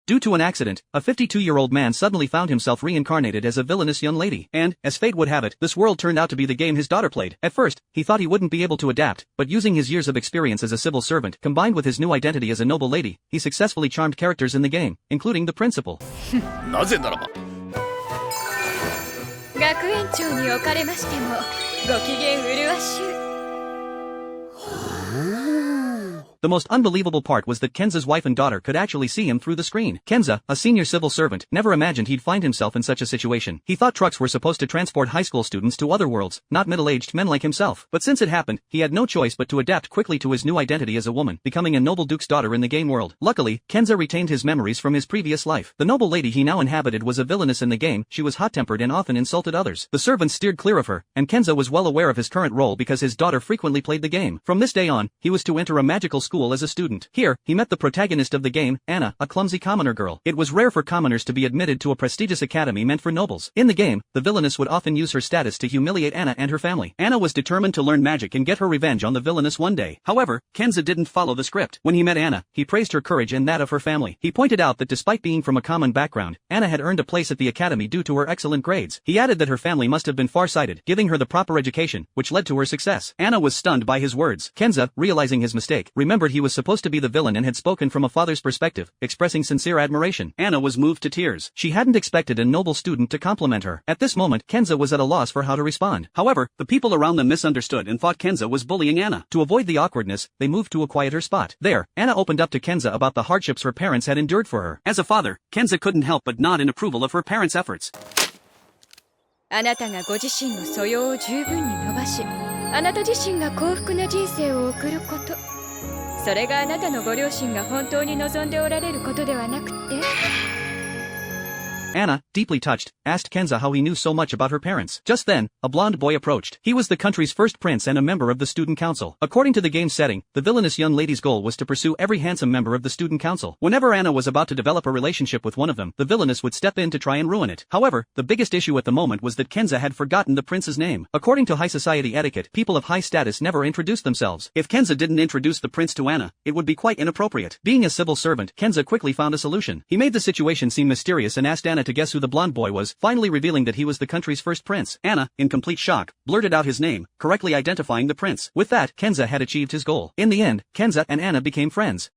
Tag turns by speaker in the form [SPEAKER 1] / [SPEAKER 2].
[SPEAKER 1] Due to an accident, a 52-year-old man suddenly found himself reincarnated as a villainous young lady. And, as fate would have it, this world turned out to be the game his daughter played. At first, he thought he wouldn't be able to adapt, but using his years of experience as a civil servant, combined with his new identity as a noble lady, he successfully charmed characters in the game, including the principal.
[SPEAKER 2] なぜならば
[SPEAKER 3] 学園長におかれましてもご機嫌麗しゅう
[SPEAKER 1] The most unbelievable part was that Kenza's wife and daughter could actually see him through the screen. Kenza, a senior civil servant, never imagined he'd find himself in such a situation. He thought trucks were supposed to transport high school students to other worlds, not middle-aged men like himself. But since it happened, he had no choice but to adapt quickly to his new identity as a woman, becoming a noble duke's daughter in the game world. Luckily, Kenza retained his memories from his previous life. The noble lady he now inhabited was a villainess in the game. She was hot-tempered and often insulted others. The servants steered clear of her, and Kenza was well aware of his current role because his daughter frequently played the game. From this day on, he was to enter a magical school as a student. Here, he met the protagonist of the game, Anna, a clumsy commoner girl. It was rare for commoners to be admitted to a prestigious academy meant for nobles. In the game, the villainess would often use her status to humiliate Anna and her family. Anna was determined to learn magic and get her revenge on the villainess one day. However, Kenza didn't follow the script. When he met Anna, he praised her courage and that of her family. He pointed out that despite being from a common background, Anna had earned a place at the academy due to her excellent grades. He added that her family must have been far-sighted, giving her the proper education, which led to her success. Anna was stunned by his words. Kenza, realizing his mistake, remembered he was supposed to be the villain and had spoken from a father's perspective, expressing sincere admiration. Anna was moved to tears. She hadn't expected a noble student to compliment her. At this moment, Kenza was at a loss for how to respond. However, the people around them misunderstood and thought Kenza was bullying Anna. To avoid the awkwardness, they moved to a quieter spot. There, Anna opened up to Kenza about the hardships her parents had endured for her. As a father, Kenza couldn't help but nod in approval of her parents' efforts.
[SPEAKER 3] あなたがご自身の素養を十分に伸ばしあなた自身が幸福な人生を送ることそれがあなたのご両親が本当に望んでおられることではなくて
[SPEAKER 1] Anna, deeply touched, asked Kenza how he knew so much about her parents. Just then, a blonde boy approached. He was the country's first prince and a member of the student council. According to the game's setting, the villainous young lady's goal was to pursue every handsome member of the student council. Whenever Anna was about to develop a relationship with one of them, the villainess would step in to try and ruin it. However, the biggest issue at the moment was that Kenza had forgotten the prince's name. According to high society etiquette, people of high status never introduced themselves. If Kenza didn't introduce the prince to Anna, it would be quite inappropriate. Being a civil servant, Kenza quickly found a solution. He made the situation seem mysterious and asked Anna to guess who the blonde boy was, finally revealing that he was the country's first prince. Anna, in complete shock, blurted out his name, correctly identifying the prince. With that, Kenza had achieved his goal. In the end, Kenza and Anna became friends.